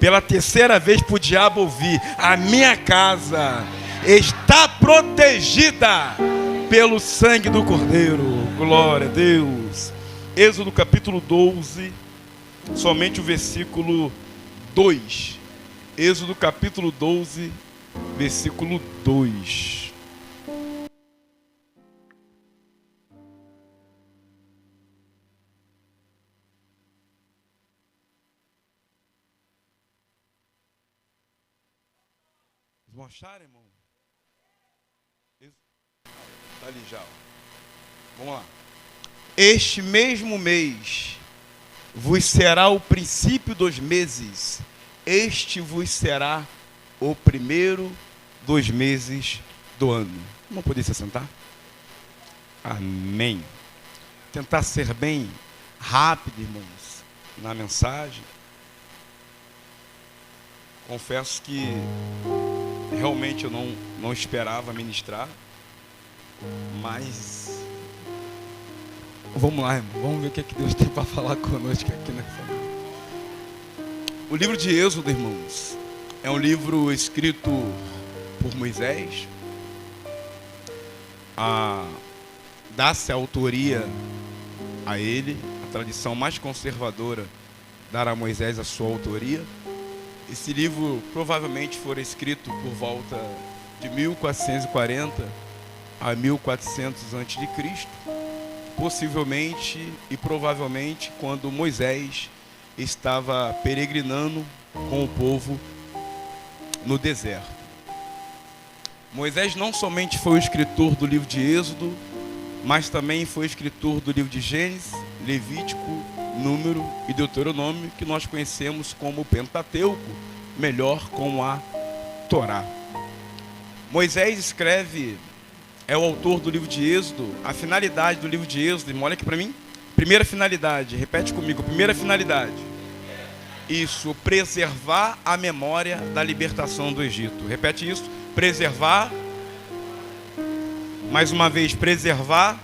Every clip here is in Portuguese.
pela terceira vez para o diabo ouvir: a minha casa está protegida pelo sangue do Cordeiro. Glória a Deus. Êxodo capítulo 12, somente o versículo 2. Êxodo capítulo 12, versículo 2. Vão achar, irmão? Está ali já. Vamos lá. Este mesmo mês vos será o princípio dos meses. Este vos será o primeiro dos meses do ano. Vamos poder se sentar? Amém. Tentar ser bem rápido, irmãos, na mensagem. Confesso que realmente eu não esperava ministrar, mas vamos lá, irmão. Vamos ver o que Deus tem para falar conosco aqui nessa noite. O livro de Êxodo, irmãos, é um livro escrito por Moisés. Dá-se a autoria a ele. A tradição mais conservadora dará a Moisés a sua autoria. Esse livro provavelmente foi escrito por volta de 1440 a 1400 a.C., possivelmente e provavelmente quando Moisés estava peregrinando com o povo no deserto. Moisés não somente foi o escritor do livro de Êxodo, mas também foi escritor do livro de Gênesis, Levítico, Número e Deuteronômio, que nós conhecemos como o Pentateuco, melhor como a Torá. Moisés escreve, é o autor do livro de Êxodo. A finalidade do livro de Êxodo, irmão, olha aqui para mim. Primeira finalidade, repete comigo, primeira finalidade. Isso, preservar a memória da libertação do Egito. Repete isso, preservar. Mais uma vez, preservar.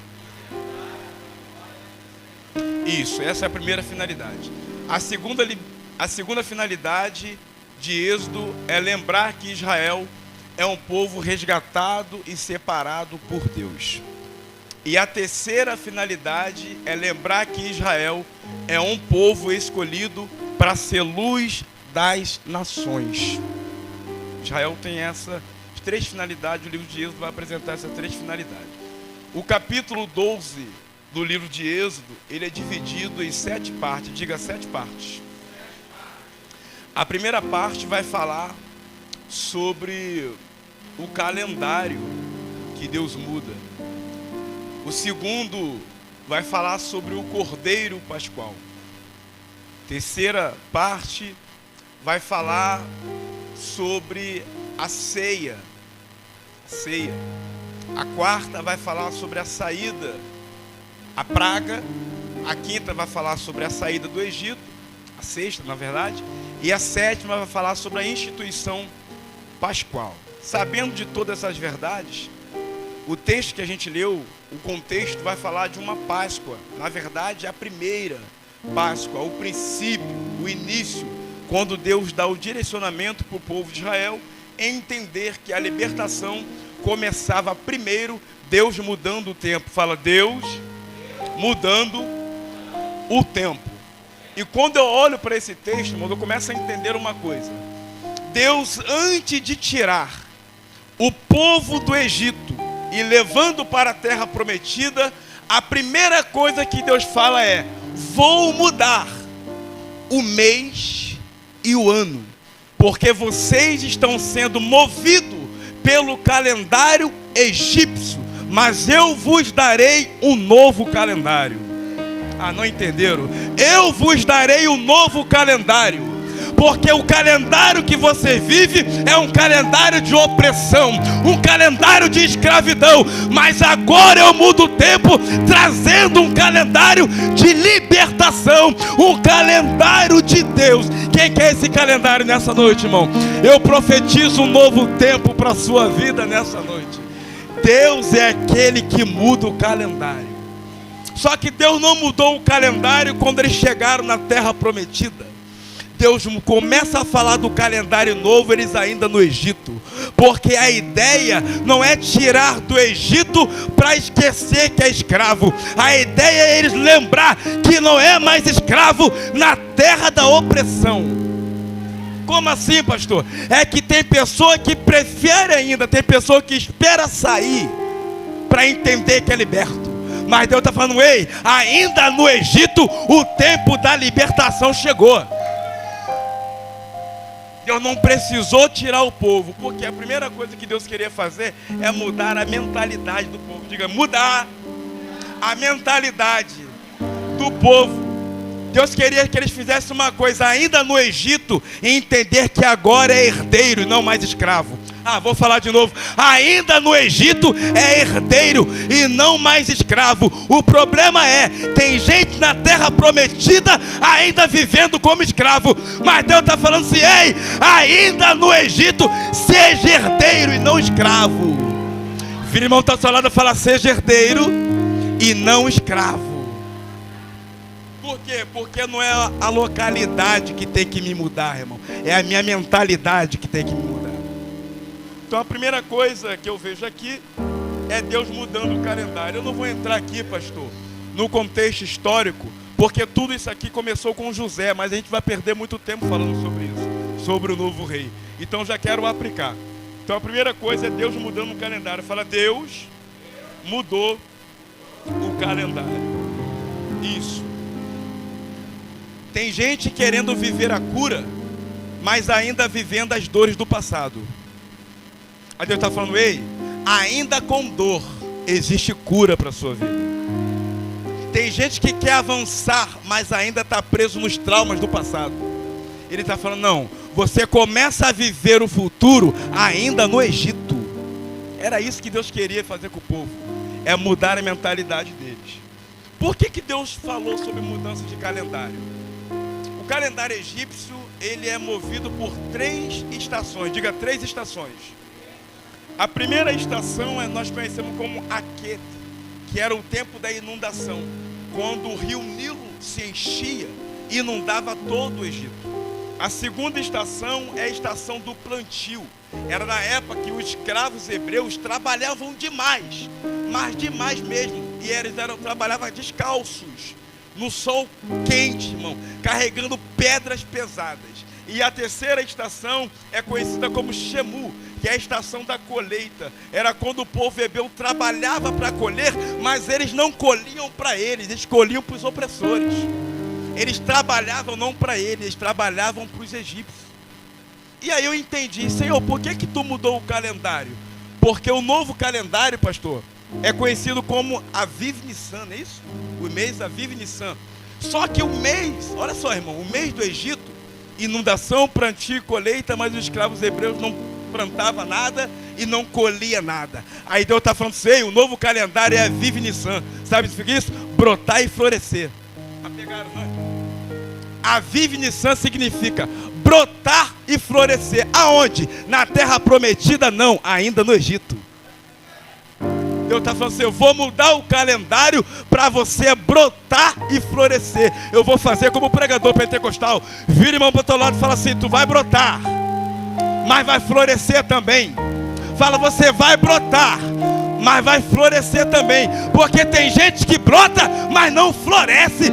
Isso, essa é a primeira finalidade. A segunda finalidade de Êxodo é lembrar que Israel é um povo resgatado e separado por Deus. E a terceira finalidade é lembrar que Israel é um povo escolhido para ser luz das nações. Israel tem essas três finalidades. O livro de Êxodo vai apresentar essas três finalidades. O capítulo 12 do livro de Êxodo, ele é dividido em 7 partes. Diga 7 partes. A primeira parte vai falar sobre o calendário que Deus muda. O segundo vai falar sobre o Cordeiro Pascual. Terceira parte vai falar sobre a ceia. A quarta vai falar sobre a saída, a praga. A quinta vai falar sobre a saída do Egito, a sexta, na verdade. E a sétima vai falar sobre a instituição pascual. Sabendo de todas essas verdades, o texto que a gente leu, o contexto vai falar de uma Páscoa. Na verdade, a primeira Páscoa, o princípio, o início, quando Deus dá o direcionamento para o povo de Israel entender que a libertação começava primeiro, Deus mudando o tempo. Fala, Deus mudando o tempo. E quando eu olho para esse texto, irmão, eu começo a entender uma coisa. Deus, antes de tirar o povo do Egito e levando para a terra prometida, a primeira coisa que Deus fala é: vou mudar o mês e o ano, porque vocês estão sendo movidos pelo calendário egípcio, mas eu vos darei um novo calendário. Ah, não entenderam? Eu vos darei um novo calendário. Porque o calendário que você vive é um calendário de opressão, um calendário de escravidão. Mas agora eu mudo o tempo, trazendo um calendário de libertação, um calendário de Deus. Quem quer esse calendário nessa noite, irmão? Eu profetizo um novo tempo para a sua vida nessa noite. Deus é aquele que muda o calendário. Só que Deus não mudou o calendário quando eles chegaram na terra prometida. Deus começa a falar do calendário novo, eles ainda no Egito. Porque a ideia não é tirar do Egito para esquecer que é escravo. A ideia é eles lembrar que não é mais escravo na terra da opressão. Como assim, pastor? É que tem pessoa que prefere ainda, tem pessoa que espera sair para entender que é liberto. Mas Deus está falando, ei, ainda no Egito o tempo da libertação chegou. Deus não precisou tirar o povo, porque a primeira coisa que Deus queria fazer é mudar a mentalidade do povo. Diga, mudar a mentalidade do povo. Deus queria que eles fizessem uma coisa ainda no Egito, e entender que agora é herdeiro e não mais escravo. Vou falar de novo. Ainda no Egito é herdeiro e não mais escravo. O problema é, tem gente na terra prometida ainda vivendo como escravo. Mas Deus está falando assim, ei, ainda no Egito seja herdeiro e não escravo. Vira, irmão, está ao seu lado e fala, seja herdeiro e não escravo. Por quê? Porque não é a localidade que tem que me mudar, irmão. É a minha mentalidade que tem que me mudar. Então a primeira coisa que eu vejo aqui é Deus mudando o calendário. Eu não vou entrar aqui, pastor, no contexto histórico, porque tudo isso aqui começou com José, mas a gente vai perder muito tempo falando sobre isso, sobre o novo rei. Então já quero aplicar. Então a primeira coisa é Deus mudando o calendário. Fala, Deus mudou o calendário. Isso. Tem gente querendo viver a cura, mas ainda vivendo as dores do passado. Aí Deus está falando, ei, ainda com dor existe cura para a sua vida. Tem gente que quer avançar, mas ainda está preso nos traumas do passado. Ele está falando, não, você começa a viver o futuro ainda no Egito. Era isso que Deus queria fazer com o povo, é mudar a mentalidade deles. Por que Deus falou sobre mudança de calendário? O calendário egípcio, ele é movido por 3 estações. Diga, 3 estações. A primeira estação nós conhecemos como Aquete, que era o tempo da inundação, quando o rio Nilo se enchia e inundava todo o Egito. A segunda estação é a estação do plantio. Era na época que os escravos hebreus trabalhavam demais, mas demais mesmo. E eles trabalhavam descalços, no sol quente, irmão, carregando pedras pesadas. E a terceira estação é conhecida como Shemu, que é a estação da colheita. Era quando o povo hebreu trabalhava para colher, mas eles não colhiam para eles colhiam para os opressores. Eles trabalhavam não para eles trabalhavam para os egípcios. E aí eu entendi, Senhor, por que tu mudou o calendário? Porque o novo calendário, pastor, é conhecido como Aviv Nissan, não é isso? O mês Aviv Nissan. Só que o mês, olha só, irmão, o mês do Egito, inundação, plantio e colheita, mas os escravos hebreus não plantavam nada e não colhia nada. Aí Deus está falando assim, o novo calendário é Aviv Nissan. Sabe o que significa isso? Brotar e florescer. Pegaram, não é? Aviv Nissan significa brotar e florescer. Aonde? Na terra prometida? Não, ainda no Egito. Deus está falando assim, eu vou mudar o calendário para você brotar e florescer. Eu vou fazer como pregador pentecostal. Vira, irmão, para o teu lado e fala assim, tu vai brotar, mas vai florescer também. Fala, você vai brotar, mas vai florescer também. Porque tem gente que brota, mas não floresce.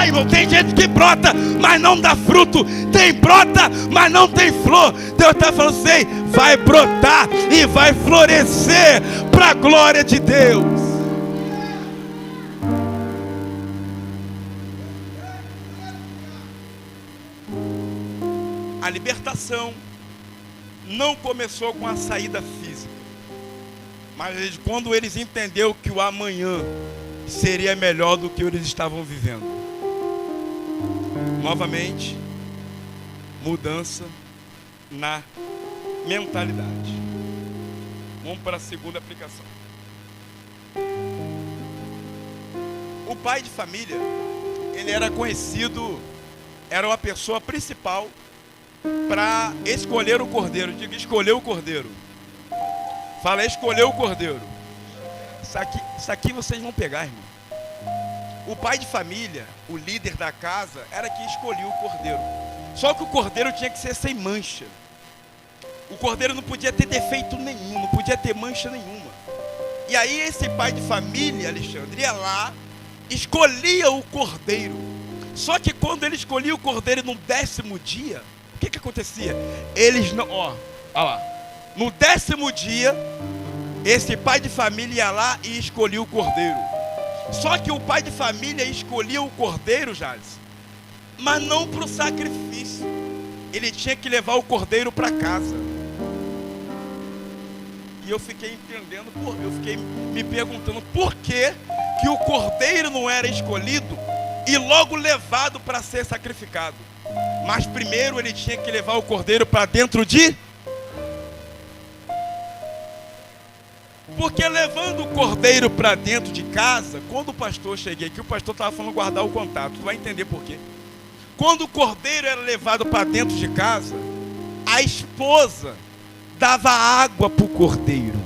Irmão, tem gente que brota, mas não dá fruto. Tem brota, mas não tem flor. Deus está falando assim, vai brotar e vai florescer para a glória de Deus. A libertação não começou com a saída física, mas quando eles entenderam que o amanhã seria melhor do que eles estavam vivendo. Novamente, mudança na mentalidade. Vamos para a segunda aplicação. O pai de família, ele era conhecido, era uma pessoa principal para escolher o cordeiro. Diga, escolher o cordeiro. Fala, escolher o cordeiro. Isso aqui vocês vão pegar, irmão. O pai de família, o líder da casa, era que escolhia o cordeiro. Só que o cordeiro tinha que ser sem mancha. O cordeiro não podia ter defeito nenhum, não podia ter mancha nenhuma. E aí esse pai de família, Alexandre, ia lá, escolhia o cordeiro. Só que quando ele escolhia o cordeiro no 10º dia, o que acontecia? Eles não, olha lá, no 10º dia, esse pai de família ia lá e escolhia o cordeiro. Só que o pai de família escolhia o cordeiro, Jales, mas não para o sacrifício. Ele tinha que levar o cordeiro para casa. E eu fiquei entendendo, eu fiquei me perguntando por que o cordeiro não era escolhido e logo levado para ser sacrificado. Mas primeiro ele tinha que levar o cordeiro para dentro de... Porque levando o cordeiro para dentro de casa, quando o pastor cheguei aqui, o pastor estava falando guardar o contato. Tu vai entender por quê. Quando o cordeiro era levado para dentro de casa, a esposa dava água para o cordeiro.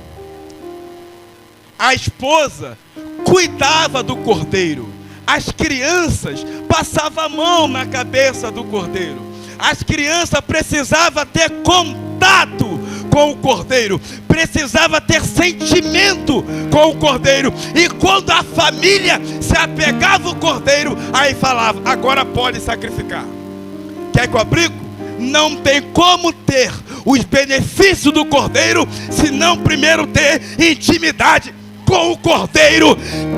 A esposa cuidava do cordeiro. As crianças passavam a mão na cabeça do cordeiro. As crianças precisavam ter contato com o cordeiro, precisava ter sentimento com o cordeiro. E quando a família se apegava ao cordeiro, aí falava: agora pode sacrificar. Quer que eu abrigo? Não tem como ter os benefícios do cordeiro se não primeiro ter intimidade com o cordeiro.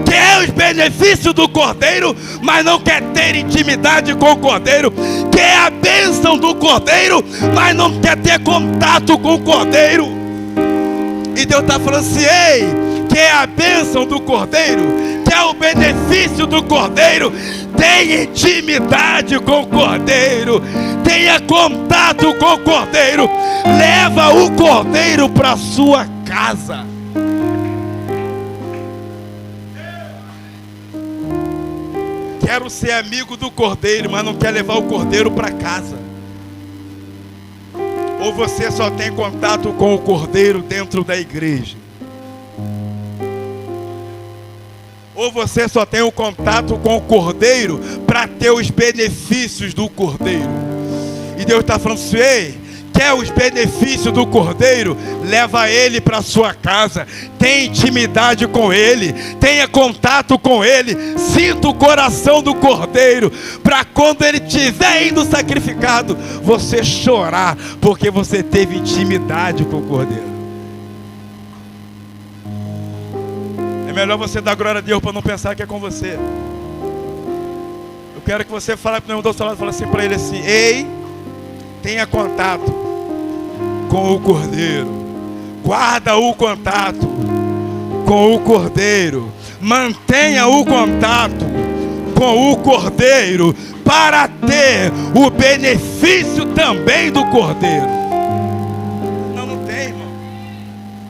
Quer os benefícios do cordeiro, mas não quer ter intimidade com o cordeiro. Quer a bênção do cordeiro, mas não quer ter contato com o cordeiro. E Deus está falando assim: ei, quer a bênção do cordeiro, quer o benefício do cordeiro, tenha intimidade com o cordeiro, tenha contato com o cordeiro, leva o cordeiro para sua casa. Quero ser amigo do cordeiro, mas não quer levar o cordeiro para casa. Ou você só tem contato com o cordeiro dentro da igreja, ou você só tem o contato com o cordeiro para ter os benefícios do cordeiro. E Deus está falando assim: ei, quer os benefícios do cordeiro? Leva ele para sua casa, tenha intimidade com ele, tenha contato com ele, sinta o coração do cordeiro, para quando ele estiver indo sacrificado, você chorar, porque você teve intimidade com o cordeiro. É melhor você dar glória a Deus para não pensar que é com você. Eu quero que você fale para o irmão do seu lado, fale assim para ele assim: ei, tenha contato com o cordeiro, guarda o contato com o cordeiro, mantenha o contato com o cordeiro, para ter o benefício também do cordeiro. Não tem, irmão.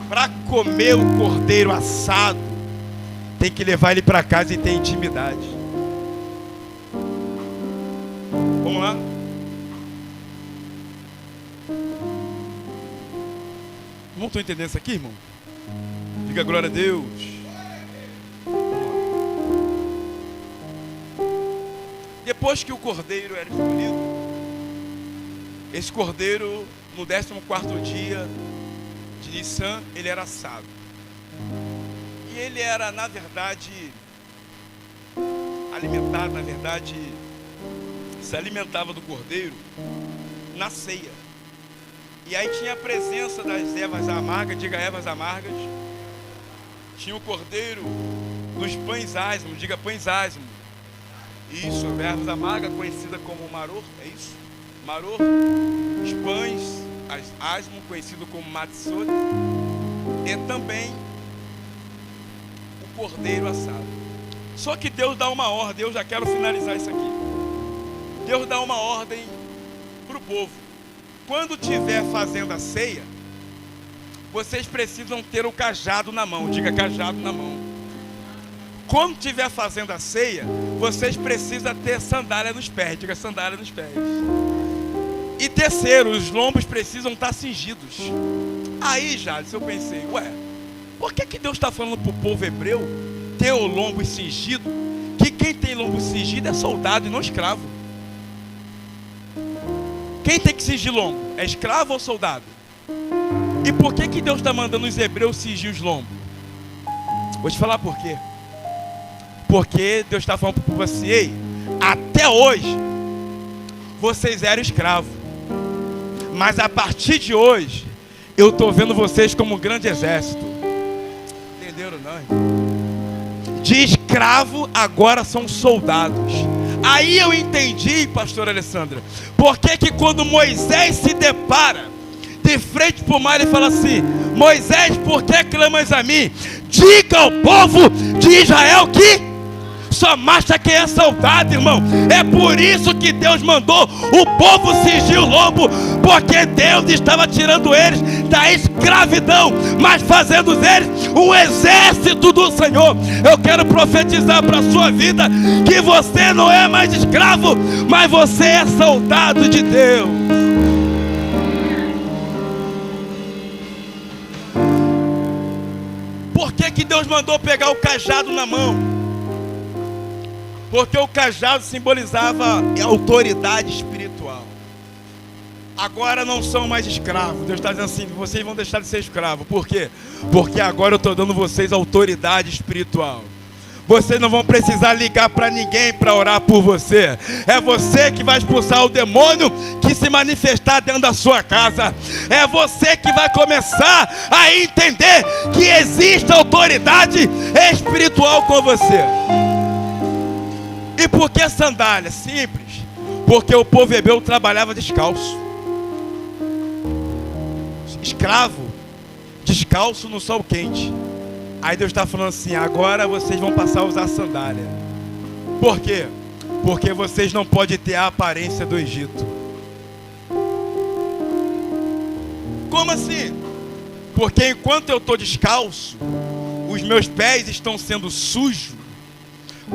Para comer o cordeiro assado, tem que levar ele para casa e ter intimidade. Vamos lá? Não estou entendendo isso aqui, irmão? Diga glória a Deus. Depois que o cordeiro era escolhido, esse cordeiro, no 14º dia de Nissan, ele era assado. E ele era, na verdade, alimentado, se alimentava do cordeiro na ceia. E aí tinha a presença das ervas amargas, diga ervas amargas. Tinha o cordeiro dos pães asmo, diga pães asmo. Isso, ervas amargas, conhecida como maror, é isso? Maror, os pães asmo, conhecido como matzot. E também o cordeiro assado. Só que Deus dá uma ordem, eu já quero finalizar isso aqui. Deus dá uma ordem para o povo. Quando estiver fazendo a ceia, vocês precisam ter o cajado na mão. Diga cajado na mão. Quando estiver fazendo a ceia, vocês precisam ter sandália nos pés. Diga sandália nos pés. E terceiro, os lombos precisam estar cingidos. Aí, Jales, eu pensei, por que Deus está falando para o povo hebreu ter o lombo cingido? Que quem tem lombo cingido é soldado e não escravo. Quem tem que cingir lombo? É escravo ou soldado? E por que Deus está mandando os hebreus cingir os lombos? Vou te falar por quê. Porque Deus está falando para você: ei, até hoje vocês eram escravos, mas a partir de hoje eu estou vendo vocês como um grande exército. Entenderam, não? De escravo agora são soldados. Aí eu entendi, pastor Alessandra, porque quando Moisés se depara de frente para o mar, ele fala assim: Moisés, por que clamas a mim? Diga ao povo de Israel que só marcha quem é soldado, irmão. É por isso que Deus mandou o povo cingir o lombo, porque Deus estava tirando eles da escravidão, mas fazendo eles um exército do Senhor. Eu quero profetizar para a sua vida que você não é mais escravo, mas você é soldado de Deus. Por que Deus mandou pegar o cajado na mão? Porque o cajado simbolizava a autoridade espiritual. Agora não são mais escravos. Deus está dizendo assim: vocês vão deixar de ser escravos. Por quê? Porque agora eu estou dando vocês autoridade espiritual. Vocês não vão precisar ligar para ninguém para orar por você. É você que vai expulsar o demônio que se manifestar dentro da sua casa. É você que vai começar a entender que existe autoridade espiritual com você. E por que sandália? Simples. Porque o povo hebreu trabalhava descalço. Escravo, descalço no sol quente. Aí Deus está falando assim: agora vocês vão passar a usar sandália. Por quê? Porque vocês não podem ter a aparência do Egito. Como assim? Porque enquanto eu estou descalço, os meus pés estão sendo sujos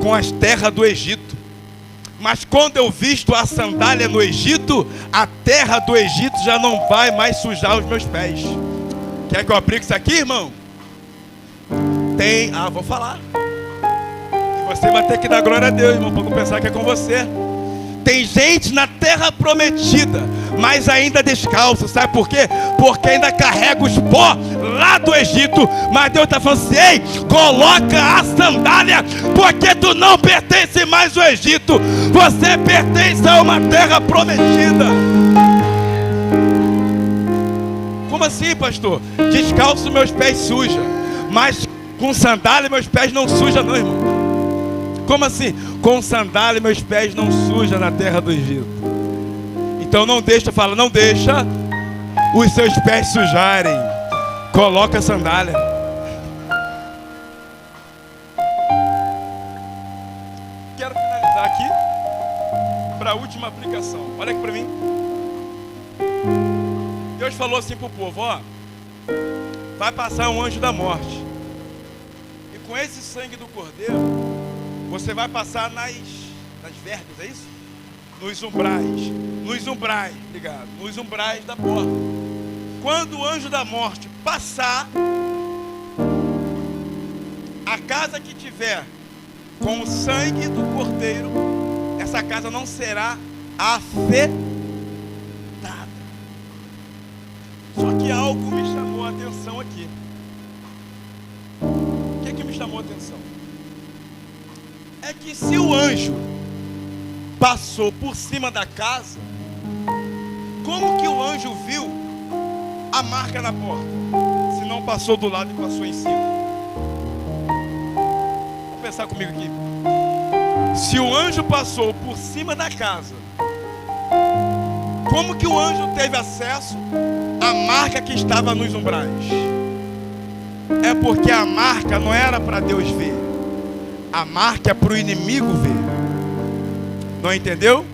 com as terras do Egito. Mas quando eu visto a sandália no Egito, a terra do Egito já não vai mais sujar os meus pés. Quer que eu aplique isso aqui, irmão? Vou falar. E você vai ter que dar glória a Deus, irmão, para não pensar que é com você. Tem gente na terra prometida, mas ainda descalço. Sabe por quê? Porque ainda carrega os pó lá do Egito. Mas Deus está falando assim: ei, coloca a sandália, porque tu não pertence mais ao Egito. Você pertence a uma terra prometida. Como assim, pastor? Descalço meus pés suja, mas com sandália meus pés não sujam não, irmão. Como assim? Com sandália meus pés não sujam na terra do Egito. Então não deixa os seus pés sujarem. Coloca a sandália. Quero finalizar aqui para a última aplicação. Olha aqui para mim. Deus falou assim para o povo: ó, vai passar um anjo da morte, e com esse sangue do cordeiro você vai passar nas vergas, é isso? Nos umbrais, ligado? Nos umbrais da porta. Quando o anjo da morte passar, a casa que tiver com o sangue do cordeiro, essa casa não será afetada. Só que algo me chamou a atenção aqui. O que me chamou a atenção? É que se o anjo passou por cima da casa, como que o anjo viu a marca na porta, se não passou do lado e passou em cima? Vamos pensar comigo aqui. Se o anjo passou por cima da casa, como que o anjo teve acesso à marca que estava nos umbrais? É porque a marca não era para Deus ver. A marca é para o inimigo ver. Não entendeu?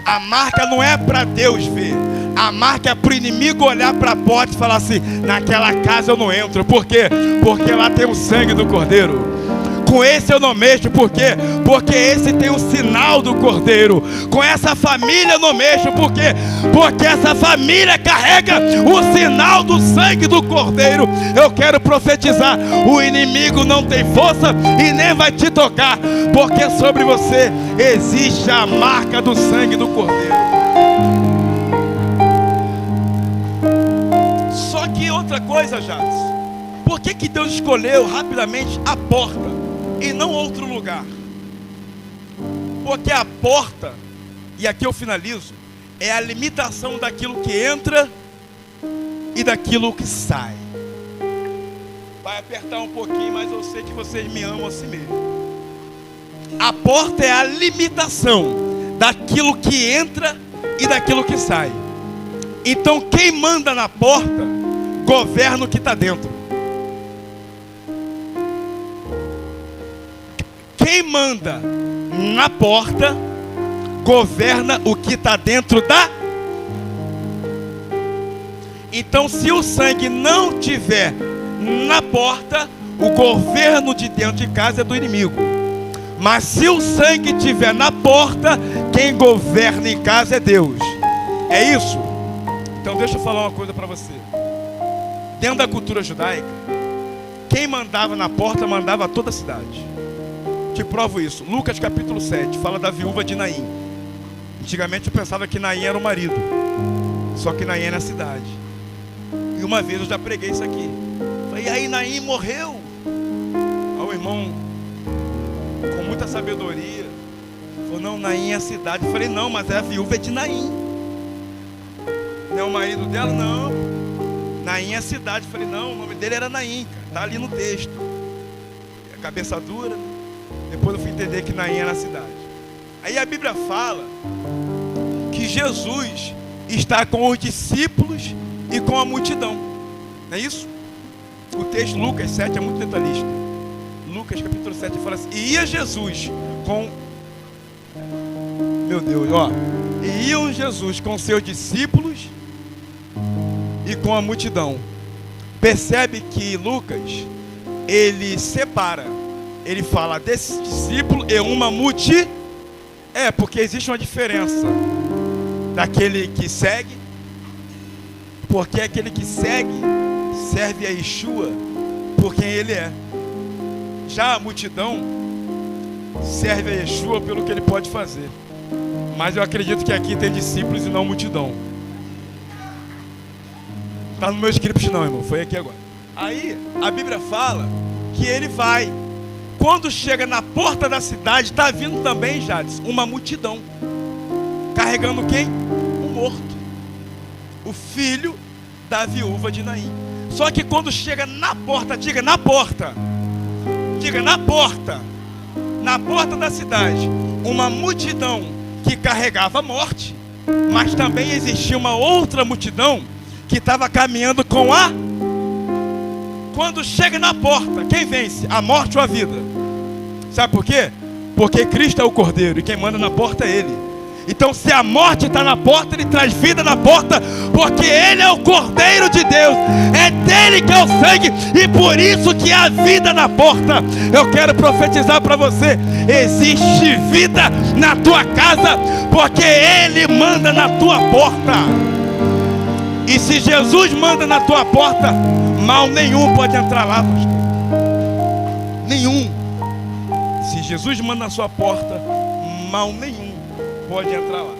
A marca não é para Deus ver. A marca é para o inimigo olhar para a porta e falar assim: naquela casa eu não entro. Por quê? Porque lá tem o sangue do cordeiro. Com esse eu não mexo. Por quê? Porque esse tem o sinal do cordeiro. Com essa família eu não mexo. Por quê? Porque essa família carrega o sinal do sangue do cordeiro. Eu quero profetizar: o inimigo não tem força e nem vai te tocar, porque sobre você existe a marca do sangue do cordeiro. outra coisa, Jades. Por que Deus escolheu rapidamente a porta e não outro lugar? Porque a porta, e aqui eu finalizo, é a limitação daquilo que entra e daquilo que sai. Vai apertar um pouquinho, mas eu sei que vocês me amam assim mesmo. A porta é a limitação daquilo que entra e daquilo que sai. Então quem manda na porta, governa o que está dentro. Quem manda na porta, governa o que está dentro da. Então se o sangue não tiver na porta, o governo de dentro de casa é do inimigo. Mas se o sangue estiver na porta, quem governa em casa é Deus. É isso? Então deixa eu falar uma coisa para você. Dentro da cultura judaica, quem mandava na porta, mandava toda a cidade. Te provo isso. Lucas capítulo 7, fala da viúva de Naim. Antigamente eu pensava que Naim era o marido. Só que Naim era a cidade. E uma vez eu já preguei isso aqui. Falei, e aí Naim morreu? Aí o irmão, com muita sabedoria, falou, não, Naim é a cidade. Eu falei, não, mas é a viúva de Naim. Não é o marido dela? Não. Naim é a cidade. Eu falei, não, o nome dele era Naim, cara. Tá ali no texto. A cabeça dura, né? Depois eu fui entender que Naim era a cidade. Aí a Bíblia fala que Jesus está com os discípulos e com a multidão. Não é isso? O texto Lucas 7 é muito detalhista. Lucas capítulo 7 fala assim, e ia Jesus com... Meu Deus, ó. E iam Jesus com seus discípulos e com a multidão. Percebe que Lucas, ele separa. Ele fala desse discípulo e uma multidão. É, porque existe uma diferença daquele que segue. Porque aquele que segue serve a Yeshua por quem ele é. Já a multidão serve a Yeshua pelo que ele pode fazer. Mas eu acredito que aqui tem discípulos e não multidão. Está no meu script não, irmão. Foi aqui agora. Aí a Bíblia fala que ele vai. Quando chega na porta da cidade, está vindo também, Jades, uma multidão. Carregando quem? O morto. O filho da viúva de Naim. Só que quando chega na porta, diga na porta. Diga na porta. Na porta da cidade, uma multidão que carregava a morte. Mas também existia uma outra multidão que estava caminhando com a... Quando chega na porta, quem vence? A morte ou a vida? Sabe por quê? Porque Cristo é o Cordeiro e quem manda na porta é Ele. Então se a morte está na porta, Ele traz vida na porta, porque Ele é o Cordeiro de Deus. É dele que é o sangue e por isso que há vida na porta. Eu quero profetizar para você, existe vida na tua casa, porque Ele manda na tua porta. E se Jesus manda na tua porta, mal nenhum pode entrar lá, pastor. Nenhum. Se Jesus manda na sua porta, mal nenhum pode entrar lá.